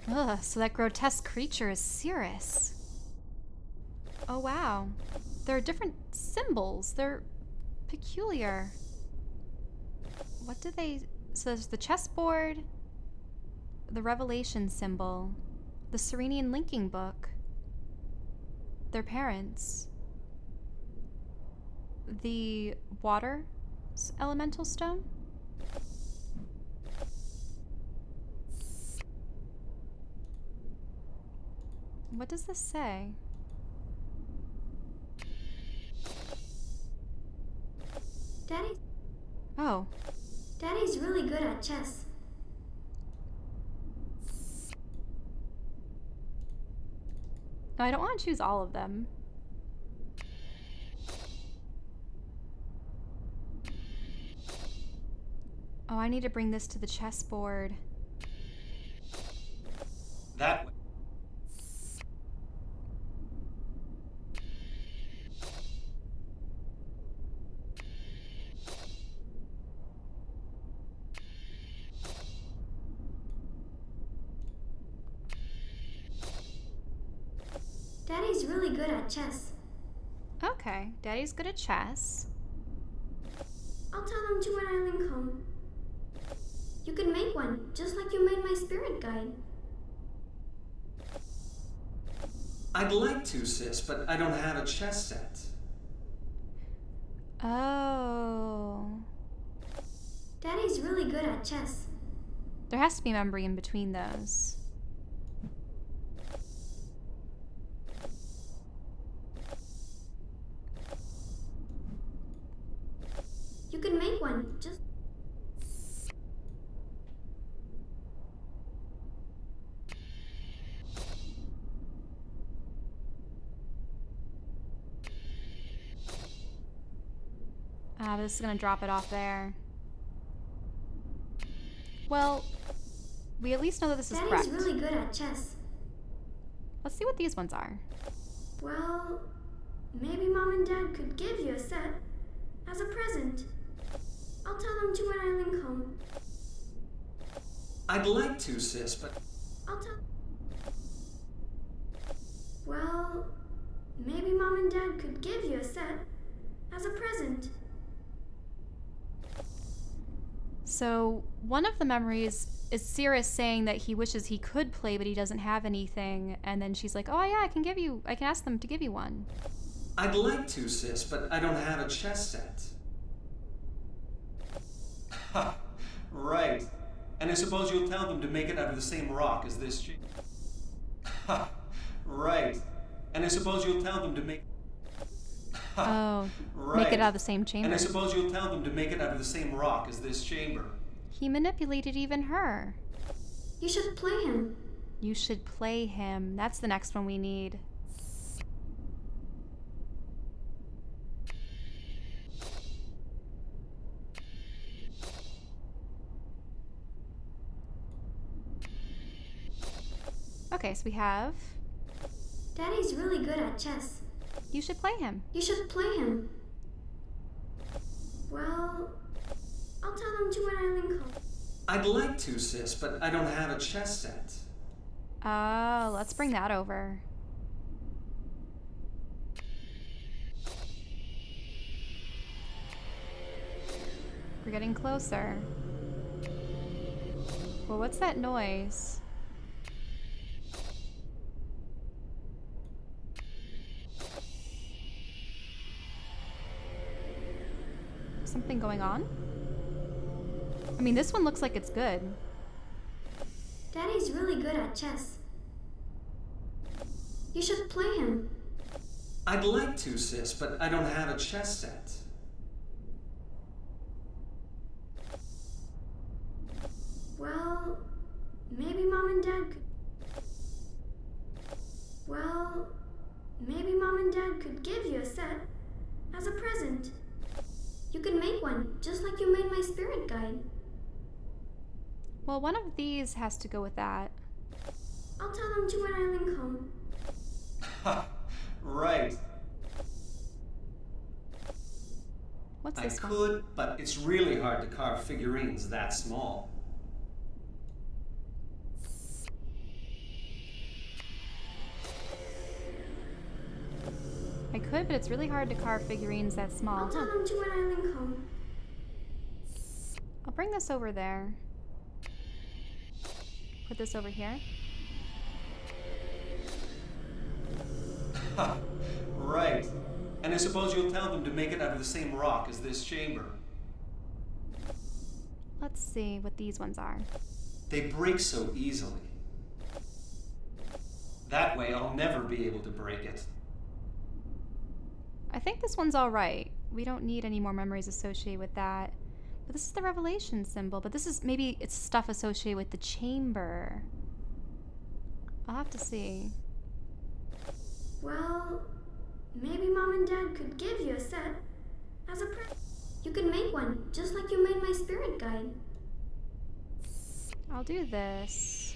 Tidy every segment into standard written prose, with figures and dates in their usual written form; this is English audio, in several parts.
Ugh, so that grotesque creature is Sirrus. Oh wow. There are different symbols. They're peculiar. What do they... So there's the chessboard, the Revelation symbol, the Serenian linking book, their parents, the water elemental stone. What does this say? Daddy. Oh. Daddy's really good at chess. No, I don't want to choose all of them. Oh, I need to bring this to the chessboard. That way. Daddy's really good at chess. Okay, Daddy's good at chess. I'll tell them to when I link home. You can make one, just like you made my spirit guide. I'd like to, sis, but I don't have a chess set. Oh. Daddy's really good at chess. There has to be memory in between those. You can make one, just... Ah, this is gonna drop it off there. Well, we at least know that this is correct. Daddy's really good at chess. Let's see what these ones are. Well, maybe Mom and Dad could give you a set as a present. I'll tell them to when I link home. I'd like to, sis, but... I'll tell... Well, maybe Mom and Dad could give you a set as a present. So, one of the memories is Sirrus saying that he wishes he could play, but he doesn't have anything. And then she's like, oh yeah, I can ask them to give you one. I'd like to, sis, but I don't have a chess set. Ha! Right. And I suppose you'll tell them to make it out of the same rock as this chamber. Ha! Right. And I suppose you'll tell them to make... Oh, right. Make it out of the same chamber. And I suppose you'll tell them to make it out of the same rock as this chamber. He manipulated even her. You should play him. You should play him. That's the next one we need. Okay, so we have... Daddy's really good at chess. You should play him. You should play him. Well, I'll tell them to when I link home. I'd like to, sis, but I don't have a chess set. Oh, let's bring that over. We're getting closer. Well, what's that noise? Something going on? I mean, this one looks like it's good. Daddy's really good at chess. You should play him. I'd like to, sis, but I don't have a chess set. Well, maybe Mom and Dad could... Well, maybe Mom and Dad could give you a set as a present. You can make one, just like you made my spirit guide. Well, one of these has to go with that. I'll tell them to when I link home. Ha! Right. What's I this one? could, but it's really hard to carve figurines that small. I could, but it's really hard to carve figurines that small. I'll tell them to when I link home. I'll bring this over there. Put this over here. Right. And I suppose you'll tell them to make it out of the same rock as this chamber. Let's see what these ones are. They break so easily. That way I'll never be able to break it. I think this one's all right. We don't need any more memories associated with that. But this is the Revelation symbol. But this is, maybe it's stuff associated with the chamber. I'll have to see. Well, maybe Mom and Dad could give you a set as a present. You can make one, just like you made my spirit guide. I'll do this.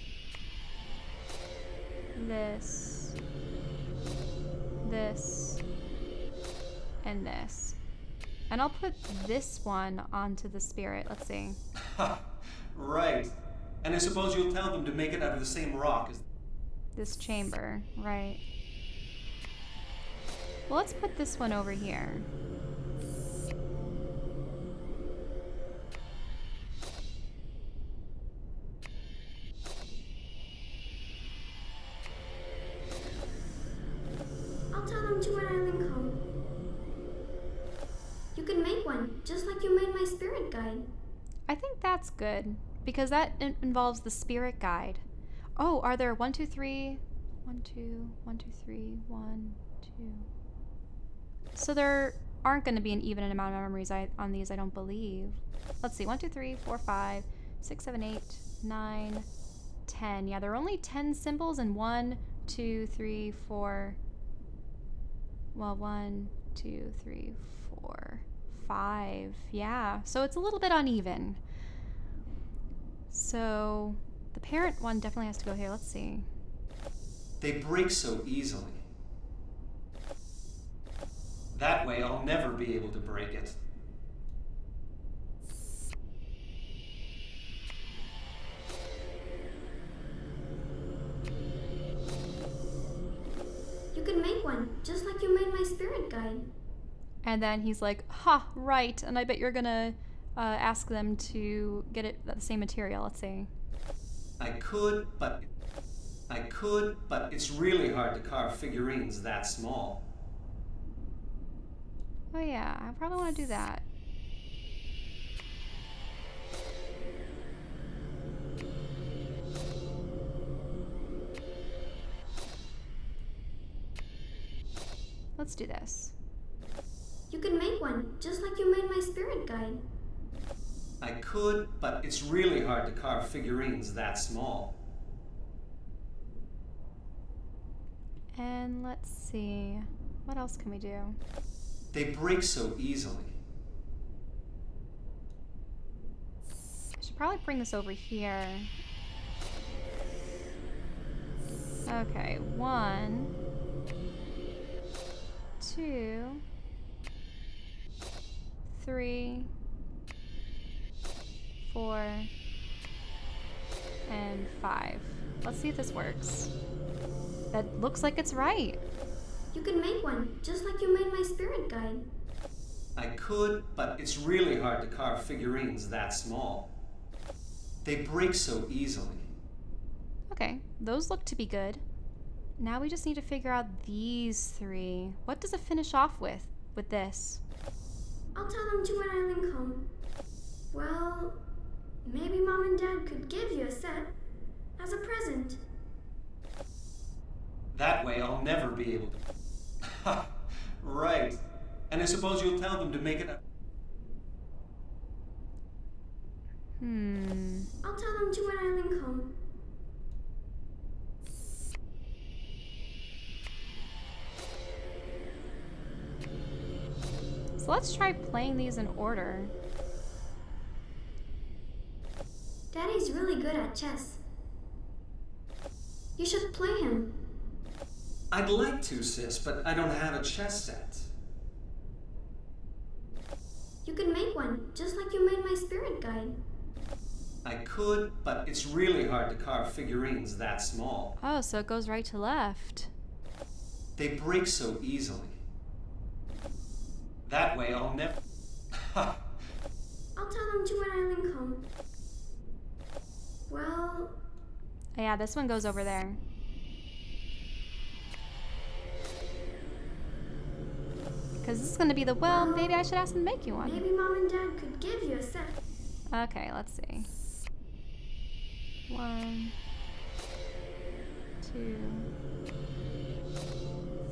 This. This. And this. And I'll put this one onto the spirit. Let's see. Right. And I suppose you'll tell them to make it out of the same rock as This chamber, right. Well, let's put this one over here. I'll tell them to when I link home. You can make one, just like you made my spirit guide. I think that's good, because that involves the spirit guide. Oh, are there 1, 2, 3? 1, 2, 1, 2, 3, 1, 2. So there aren't going to be an even amount of memories on these, I don't believe. Let's see, 1, 2, 3, 4, 5, 6, 7, 8, 9, 10. Yeah, there are only 10 symbols, and 1, 2, 3, 4. Well, 1, 2, 3, 4, 5. Yeah, so it's a little bit uneven. So the parent one definitely has to go here. Let's see. They break so easily. That way I'll never be able to break it. You can make one, just like you made my spirit guide. And then he's like, ha, right. And I bet you're gonna ask them to get it the same material. Let's see. I could, but it's really hard to carve figurines that small. Oh yeah, I probably want to do that. Let's do this. You can make one, just like you made my spirit guide. I could, but it's really hard to carve figurines that small. And let's see. What else can we do? They break so easily. I should probably bring this over here. Okay, 1, 2, 3, 4, and 5. Let's see if this works. That looks like it's right. You can make one, just like you made my spirit guide. I could, but it's really hard to carve figurines that small. They break so easily. Okay, those look to be good. Now we just need to figure out these 3. What does it finish off with this? I'll tell them to when I link home. Well, maybe Mom and Dad could give you a set as a present. That way I'll never be able to. Right. And I suppose you'll tell them to make it up. I'll tell them to when I link home. So let's try playing these in order. Daddy's really good at chess. You should play him. I'd like to, sis, but I don't have a chess set. You can make one, just like you made my spirit guide. I could, but it's really hard to carve figurines that small. Oh, so it goes right to left. They break so easily. That way I'll never... I'll tell them to when I link home. Well, Yeah, this one goes over there. Because this is going to be the, well, maybe I should ask them to make you one. maybe Mom and Dad could give you a set. Okay, let's see. 1, 2,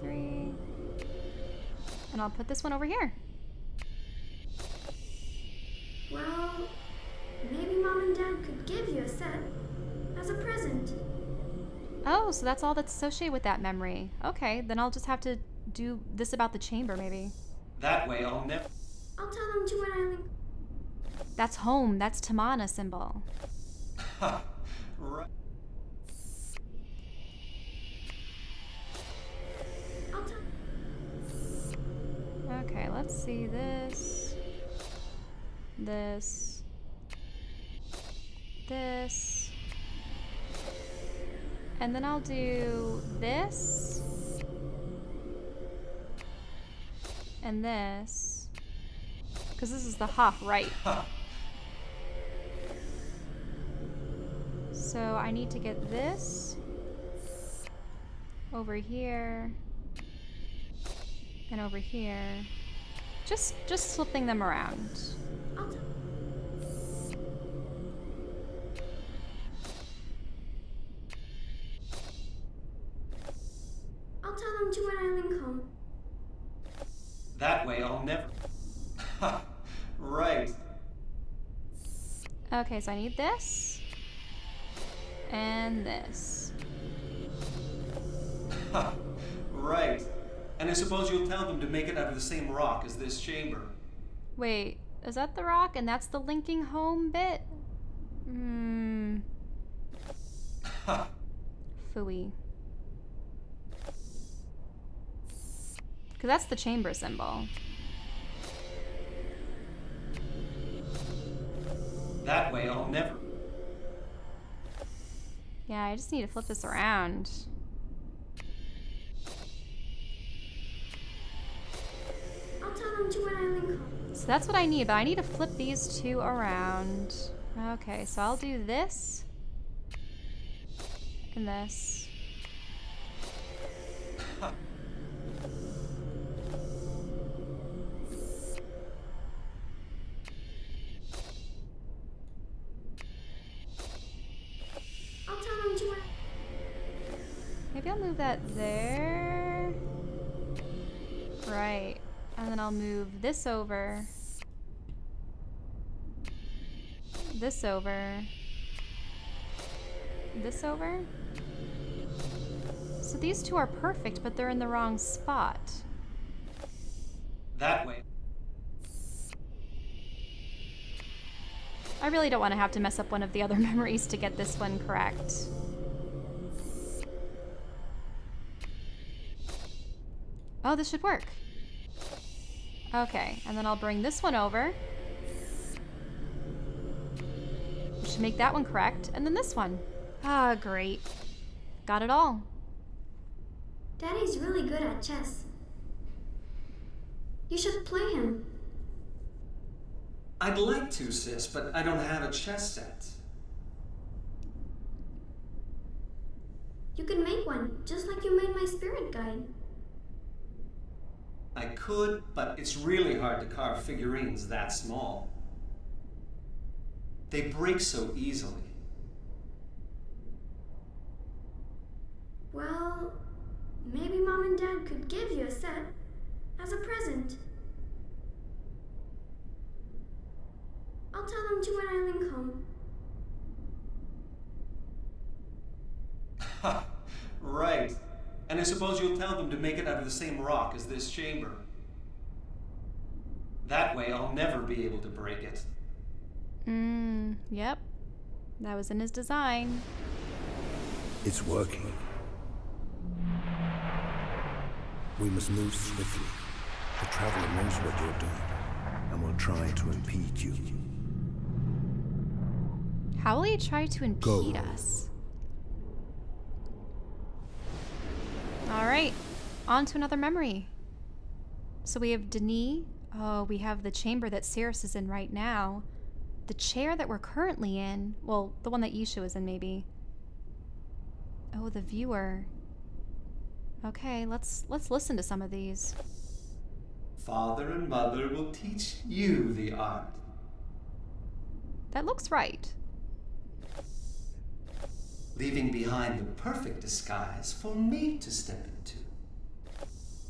3. And I'll put this one over here. Well, maybe Mom and Dad could give you a set as a present. Oh, so that's all that's associated with that memory. Okay, then I'll just have to do this about the chamber, maybe. That way I'll never... I'll tell them to when I link. That's home. That's Tomahna symbol. Right. I'll tell. Okay, let's see this. This. This. And then I'll do this. And this. Because this is the right. So I need to get this over here and over here. Just flipping them around. I'll tell. I'll tell them to when I link home. That way I'll never... Right. Okay, so I need this and this. Right. And I suppose you'll tell them to make it out of the same rock as this chamber. Wait, is that the rock and that's the linking home bit? Phooey. Because that's the chamber symbol. That way I'll never... Yeah, I just need to flip this around. I'll tell them to when I link home. So that's what I need, but I need to flip these two around. Okay, so I'll do this and this. I'll tell them to when. Maybe I'll move that there. Right. And then I'll move this over. This over. This over. So these two are perfect, but they're in the wrong spot. That way. I really don't want to have to mess up one of the other memories to get this one correct. Oh, this should work. Okay, and then I'll bring this one over. Which should make that one correct. And then this one. Ah, great. Got it all. Daddy's really good at chess. You should play him. I'd like to, sis, but I don't have a chess set. You can make one, just like you made my spirit guide. I could, but it's really hard to carve figurines that small. They break so easily. Well, maybe Mom and Dad could give you a set as a present. I'll tell them to when I link home. Right. And I suppose you'll tell them to make it out of the same rock as this chamber. That way I'll never be able to break it. Yep. That was in his design. It's working. We must move swiftly. The Traveler knows what you're doing, and will try to impede you. How will he try to impede us? Alright, on to another memory. So we have Denis, Oh, we have the chamber that Sirrus is in right now. The chair that we're currently in. Well, the one that Yeesha was in, maybe. Oh, the viewer. Okay, let's listen to some of these. Father and mother will teach you the art. That looks right. Leaving behind the perfect disguise for me to step into.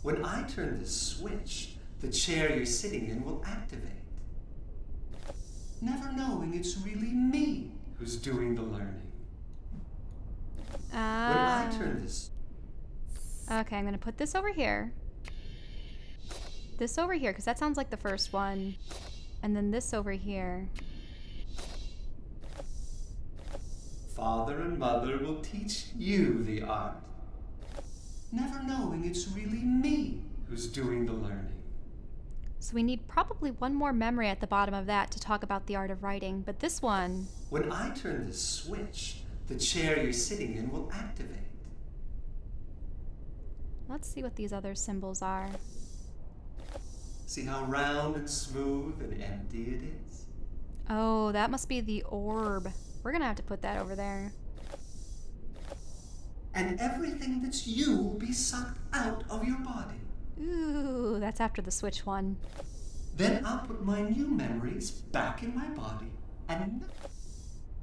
When I turn this switch, the chair you're sitting in will activate. Never knowing it's really me who's doing the learning. When I turn this... Okay, I'm gonna put this over here. This over here, because that sounds like the first one. And then this over here. Father and mother will teach you the art. Never knowing it's really me who's doing the learning. So we need probably one more memory at the bottom of that to talk about the art of writing, but this one... When I turn this switch, the chair you're sitting in will activate. Let's see what these other symbols are. See how round and smooth and empty it is? Oh, that must be the orb. We're gonna have to put that over there. And everything that's you will be sucked out of your body. Ooh, that's after the switch one. Then I'll put my new memories back in my body, and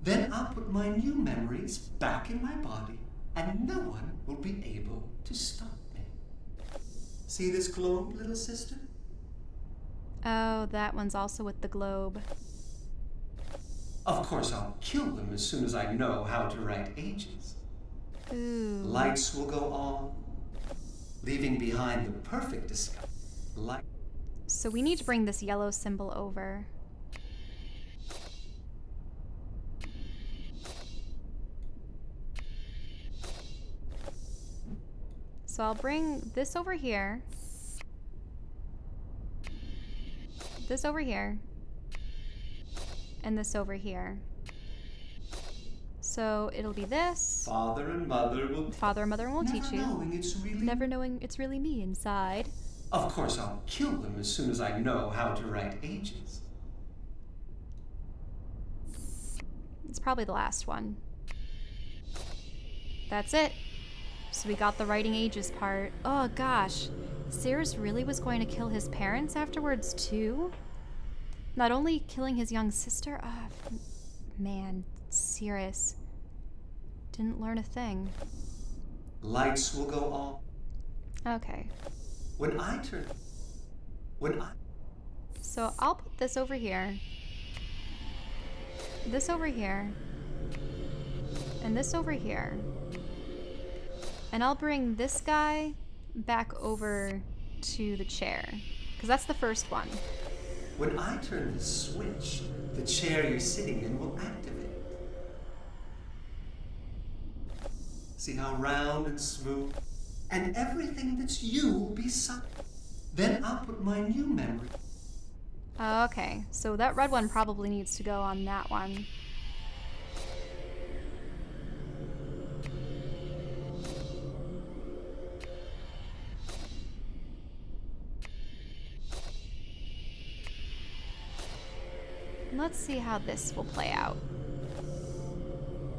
then I'll put my new memories back in my body, and no one will be able to stop me. See this globe, little sister? Oh, that one's also with the globe. Of course, I'll kill them as soon as I know how to write ages. Ooh. Lights will go on, leaving behind the perfect disguise. So we need to bring this yellow symbol over. So I'll bring this over here. This over here. And this over here. So it'll be this. Father and mother will teach you. Never knowing it's really me inside. Of course, I'll kill them as soon as I know how to write ages. It's probably the last one. That's it. So we got the writing ages part. Oh gosh. Sirrus really was going to kill his parents afterwards too? Not only killing his young sister, man, Sirrus didn't learn a thing. Lights will go on. Okay. So I'll put this over here. This over here. And this over here. And I'll bring this guy back over to the chair. Because that's the first one. When I turn this switch, the chair you're sitting in will activate. See how round and smooth? And everything that's you will be sucked. Then I'll put my new memory. Okay, so that red one probably needs to go on that one. Let's see how this will play out.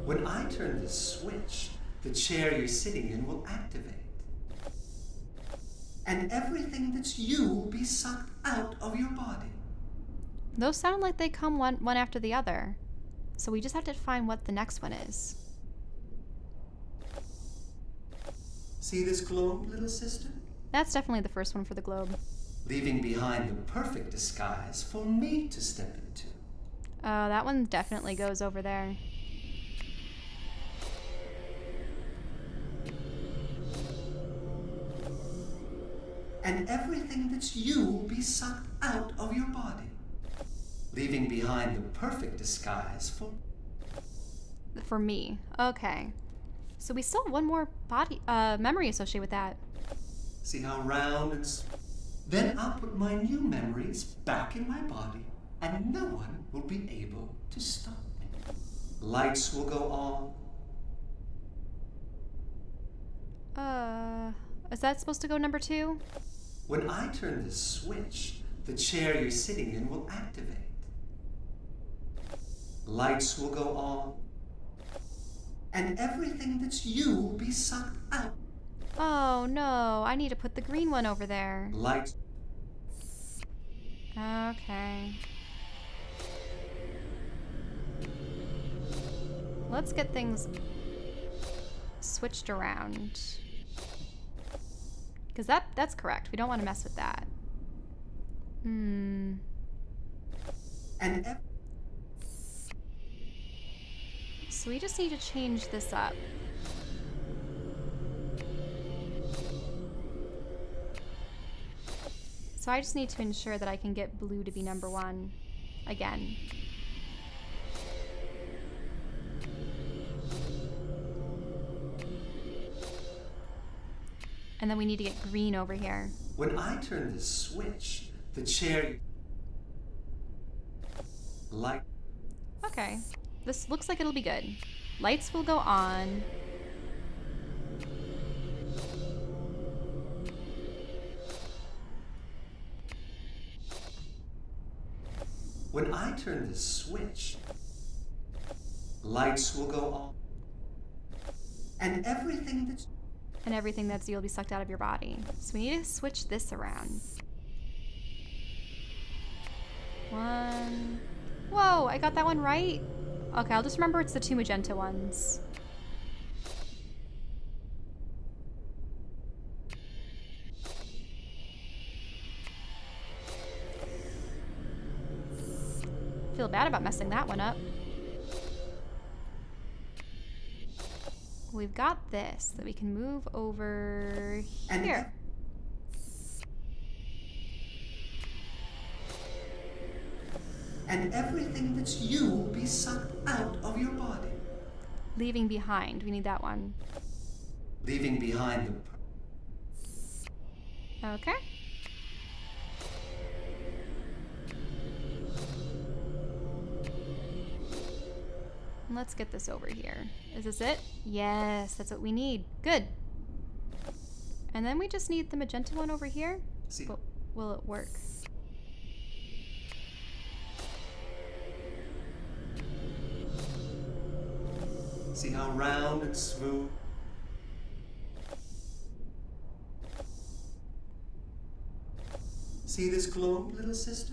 When I turn this switch, the chair you're sitting in will activate. And everything that's you will be sucked out of your body. Those sound like they come one after the other. So we just have to find what the next one is. See this globe, little sister? That's definitely the first one for the globe. Leaving behind the perfect disguise for me to step into. Oh, that one definitely goes over there. And everything that's you will be sucked out of your body. Leaving behind the perfect disguise for me. Okay. So we still have one more memory associated with that. See how round and... Then I'll put my new memories back in my body, and no one will be able to stop me. Lights will go on. Is that supposed to go number 2? When I turn this switch, the chair you're sitting in will activate. Lights will go on, and everything that's you will be sucked out. Oh no, I need to put the green one over there. Lights. Okay. Let's get things switched around. Because that's correct. We don't want to mess with that. And So we just need to change this up. So I just need to ensure that I can get blue to be number 1 again. And then we need to get green over here. When I turn this switch, the chair... Light... Okay. This looks like it'll be good. Lights will go on. When I turn this switch, lights will go on. And everything that's you will be sucked out of your body. So we need to switch this around. 1. Whoa, I got that one right. Okay, I'll just remember it's the 2 magenta ones. Feel bad about messing that one up. We've got this that we can move over here. And everything that's you will be sucked out of your body. Leaving behind. We need that one. Leaving behind the... Okay. Let's get this over here. Is this it? Yes, that's what we need. Good. And then we just need the magenta one over here. See. But will it work? See how round and smooth? See this globe, little sister?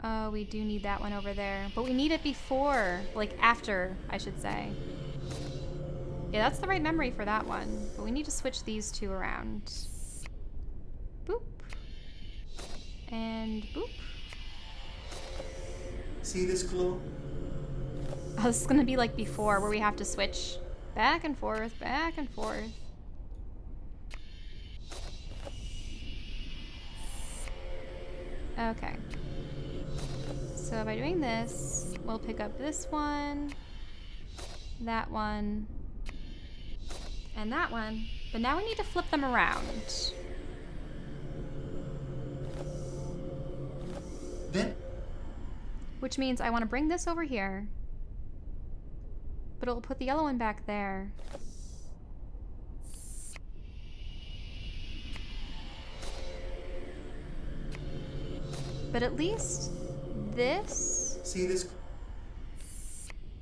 Oh, we do need that one over there. But we need it before, like after, I should say. Yeah, that's the right memory for that one. But we need to switch these 2 around. Boop. And boop. See this globe? Oh, this is gonna be like before, where we have to switch back and forth, back and forth. Okay. So by doing this, we'll pick up this one, that one, and that one. But now we need to flip them around. Then? Which means I want to bring this over here. But it'll put the yellow one back there. But at least this... See this?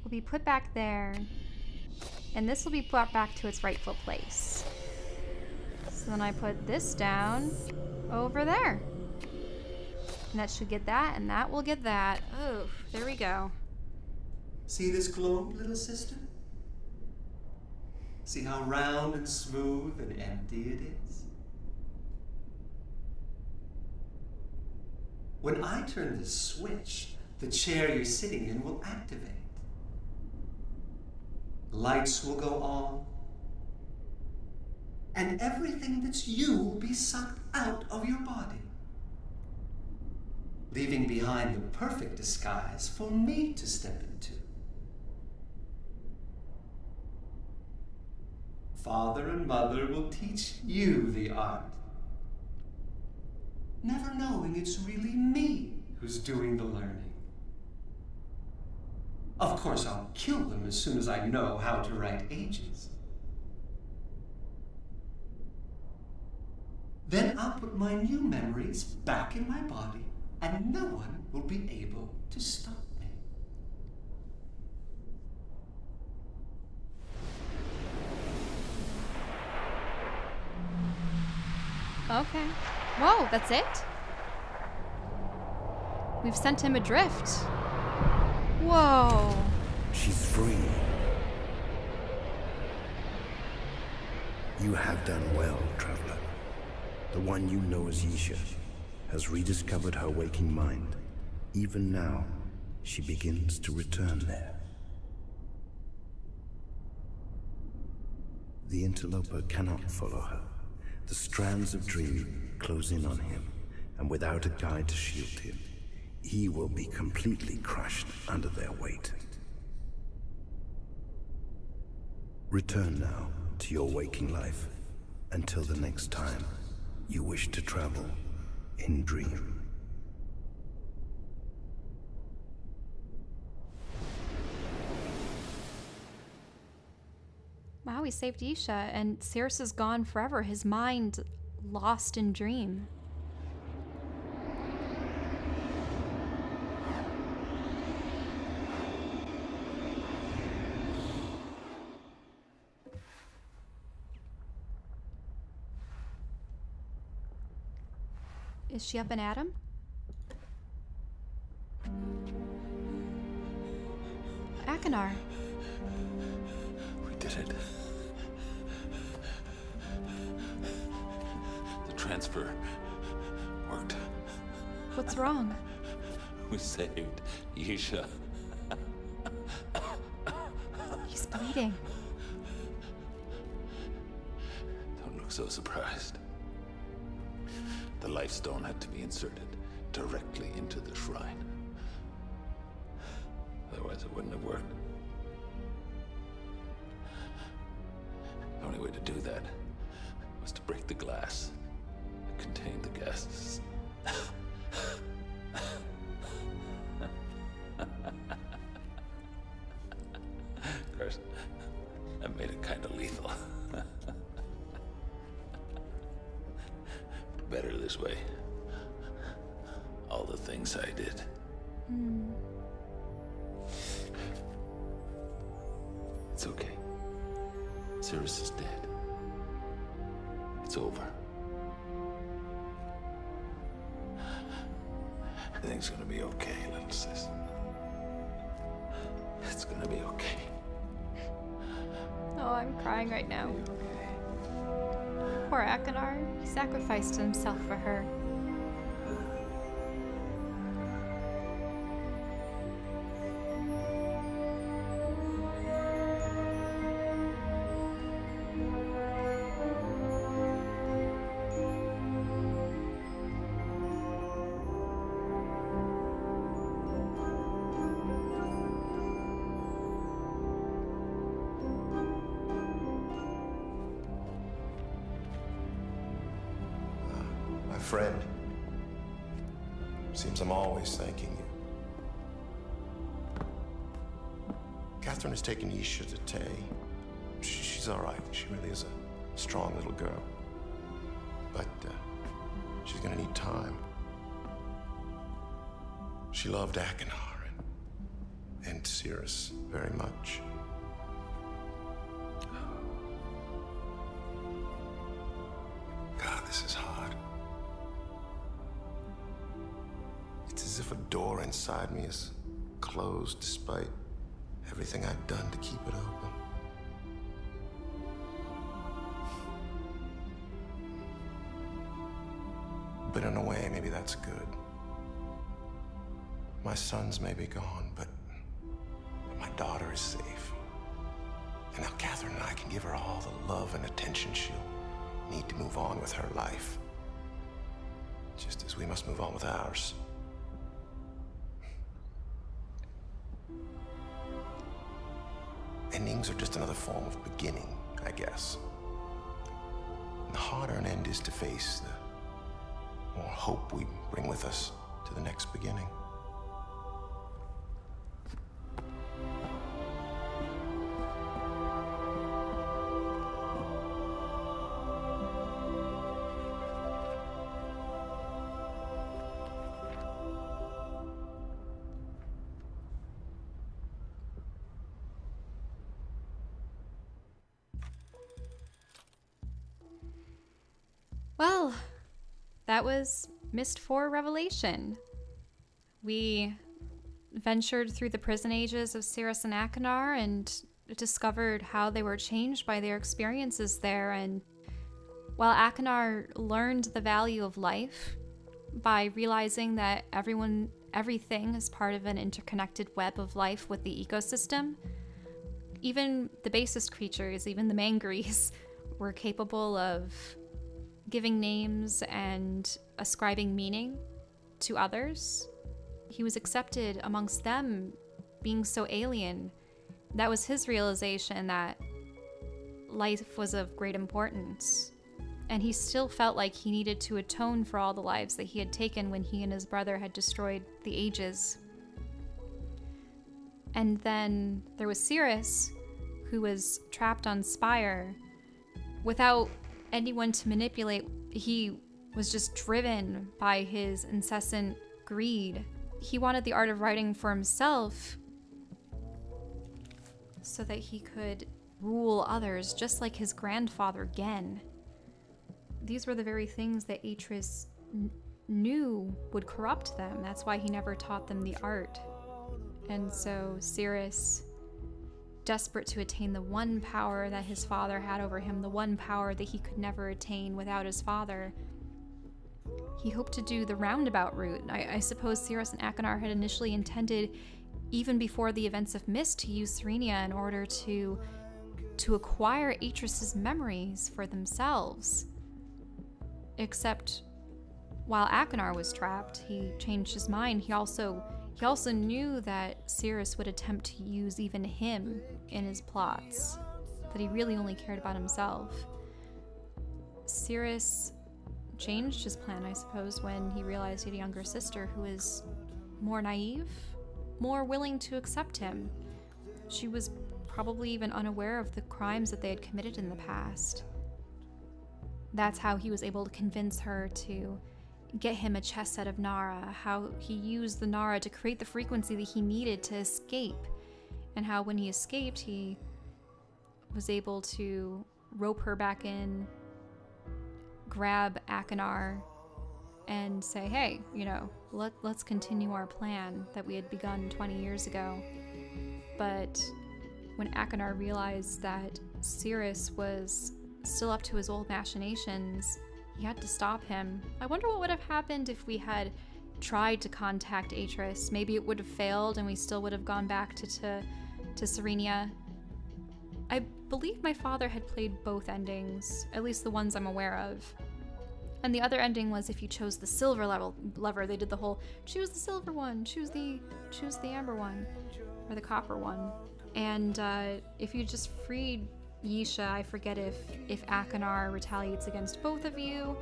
Will be put back there. And this will be brought back to its rightful place. So then I put this down over there. And that should get that, and that will get that. Oh, there we go. See this globe, little sister? See how round and smooth and empty it is? When I turn this switch, the chair you're sitting in will activate. Lights will go on. And everything that's you will be sucked out of your body, leaving behind the perfect disguise for me to step into. Father and mother will teach you the art, never knowing it's really me who's doing the learning. Of course, I'll kill them as soon as I know how to write ages. Then I'll put my new memories back in my body, and no one will be able to stop me. Okay. Whoa, that's it? We've sent him adrift. Whoa. She's free. You have done well, traveler. The one you know as Yeesha has rediscovered her waking mind. Even now, she begins to return there. The interloper cannot follow her. The strands of dream close in on him, and without a guide to shield him, he will be completely crushed under their weight. Return now to your waking life, until the next time you wish to travel in dream. Wow, he saved Yeesha, and Sirrus is gone forever. His mind lost in dream. Is she up and at him? Achenar. We did it. The transfer worked. What's wrong? We saved Yeesha. He's bleeding. Don't look so surprised. The life stone had to be inserted directly into the shrine. Otherwise it wouldn't have worked. The only way to do that was to break the glass that contained the guests. Of course, that made it kind of lethal. Better this way. All the things I did. It's okay. Sirrus is dead. It's over. Everything's gonna be okay, little sis. It's gonna be okay. Oh, I'm crying right now. Poor Achenar. He sacrificed himself for her. Friend. Seems I'm always thanking you. Catherine has taken Yeesha to Tay. She's all right. She really is a strong little girl. But she's gonna need time. She loved Achenar and Sirrus very much. God, this is hard. It's as if a door inside me is closed despite everything I've done to keep it open. But in a way, maybe that's good. My sons may be gone, but my daughter is safe. And now Catherine and I can give her all the love and attention she'll need to move on with her life. Just as we must move on with ours. Endings are just another form of beginning, I guess. And the harder an end is to face, the more hope we bring with us to the next beginning. Well, that was Myst IV Revelation. We ventured through the prison ages of Sirrus and Achenar and discovered how they were changed by their experiences there. And while Achenar learned the value of life by realizing that everything is part of an interconnected web of life with the ecosystem, even the basest creatures, even the mangries, were capable of giving names and ascribing meaning to others. He was accepted amongst them, being so alien. That was his realization that life was of great importance. And he still felt like he needed to atone for all the lives that he had taken when he and his brother had destroyed the ages. And then there was Sirrus, who was trapped on Spire. Without anyone to manipulate, he was just driven by his incessant greed. He wanted the art of writing for himself so that he could rule others, just like his grandfather Gen. These were the very things that Atrus knew would corrupt them. That's why he never taught them the art. And so Sirrus, desperate to attain the one power that his father had over him, the one power that he could never attain without his father, he hoped to do the roundabout route. I suppose Sirrus and Achenar had initially intended, even before the events of Myst, to use Serenia in order to acquire Atrus's memories for themselves. Except while Achenar was trapped, he changed his mind. He also knew that Sirrus would attempt to use even him in his plots, that he really only cared about himself. Sirrus changed his plan, I suppose, when he realized he had a younger sister who was more naive, more willing to accept him. She was probably even unaware of the crimes that they had committed in the past. That's how he was able to convince her to get him a chess set of Nara, how he used the Nara to create the frequency that he needed to escape, and how when he escaped, he was able to rope her back in, grab Achenar, and say, hey, let's continue our plan that we had begun 20 years ago. But when Achenar realized that Sirrus was still up to his old machinations, he had to stop him. I wonder what would have happened if we had tried to contact Atrus. Maybe it would have failed and we still would have gone back to Serenia. I believe my father had played both endings, at least the ones I'm aware of. And the other ending was if you chose the silver lever, they did the whole choose the silver one, choose the amber one, or the copper one. And if you just freed Yeesha, I forget if Achenar retaliates against both of you,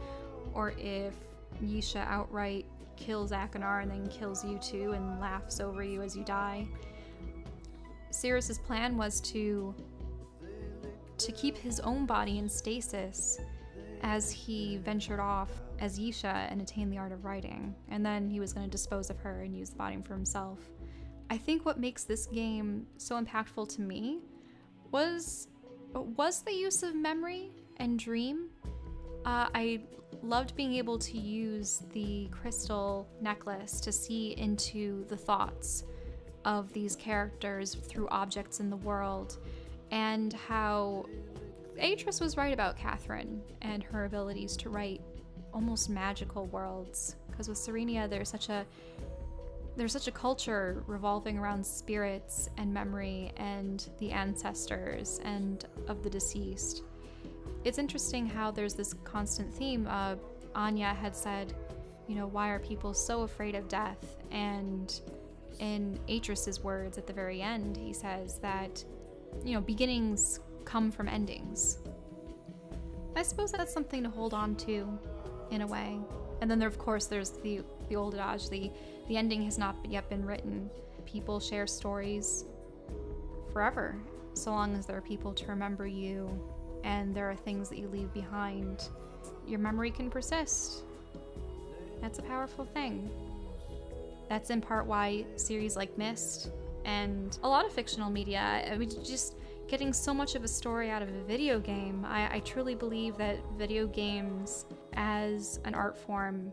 or if Yeesha outright kills Achenar and then kills you too and laughs over you as you die. Sirrus's plan was to keep his own body in stasis as he ventured off as Yeesha and attained the art of writing, and then he was going to dispose of her and use the body for himself. I think what makes this game so impactful to me was the use of memory and dream. I loved being able to use the crystal necklace to see into the thoughts of these characters through objects in the world, and how Atrus was right about Catherine and her abilities to write almost magical worlds. Because with Serenia, there's such a culture revolving around spirits and memory and the ancestors and of the deceased. It's interesting how there's this constant theme. Anya had said, why are people so afraid of death? And in Atrus's words at the very end, he says that, beginnings come from endings. I suppose that's something to hold on to, in a way. And then there's the old adage, the ending has not yet been written. People share stories forever, so long as there are people to remember you and there are things that you leave behind. Your memory can persist. That's a powerful thing. That's in part why series like Myst and a lot of fictional media, getting so much of a story out of a video game. I truly believe that video games as an art form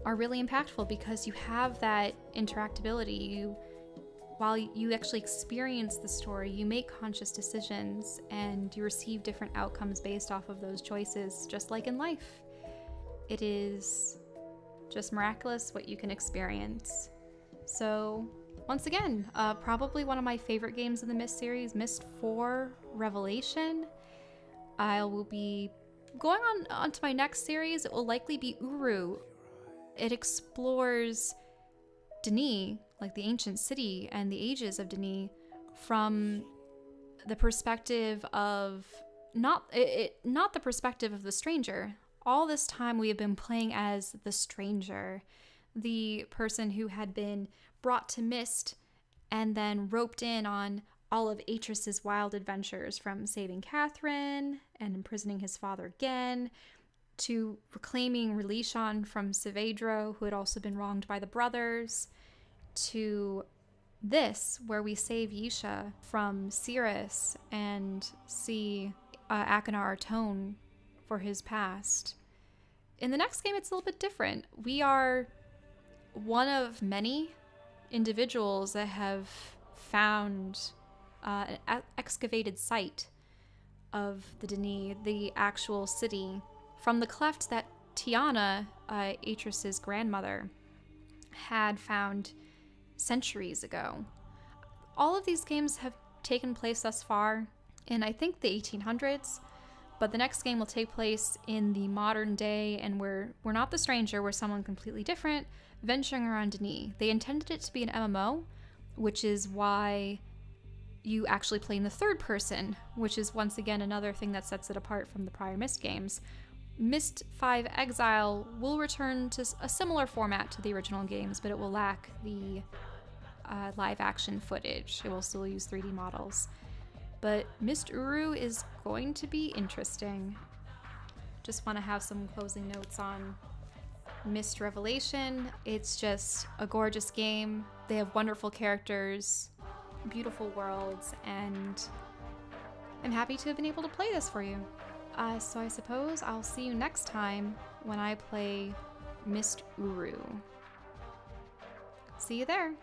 are really impactful because you have that interactability. While you actually experience the story, you make conscious decisions and you receive different outcomes based off of those choices, just like in life. It is just miraculous what you can experience. So, once again, probably one of my favorite games in the Myst series, Myst IV Revelation. I will be going on to my next series. It will likely be Uru. It explores Denis, like the ancient city and the ages of Denis, from the perspective of not the perspective of the stranger. All this time we have been playing as the stranger, the person who had been brought to Myst and then roped in on all of Atrus's wild adventures, from saving Catherine and imprisoning his father again, to reclaiming Relishan from Saavedra, who had also been wronged by the brothers, to this, where we save Yeesha from Sirrus and see Achenar atone for his past. In the next game, it's a little bit different. We are one of many individuals that have found an excavated site of the Denis, the actual city, from the cleft that Tiana, Atrus's grandmother, had found centuries ago. All of these games have taken place thus far in, I think, the 1800s, but the next game will take place in the modern day, and we're not the stranger, we're someone completely different, venturing around Denis. They intended it to be an MMO, which is why you actually play in the third person, which is once again another thing that sets it apart from the prior Myst games. Myst V Exile will return to a similar format to the original games, but it will lack the live action footage. It will still use 3D models. But Myst Uru is going to be interesting. Just want to have some closing notes on Myst Revelation. It's just a gorgeous game. They have wonderful characters, beautiful worlds, and I'm happy to have been able to play this for you. So I suppose I'll see you next time when I play Myst Uru. See you there.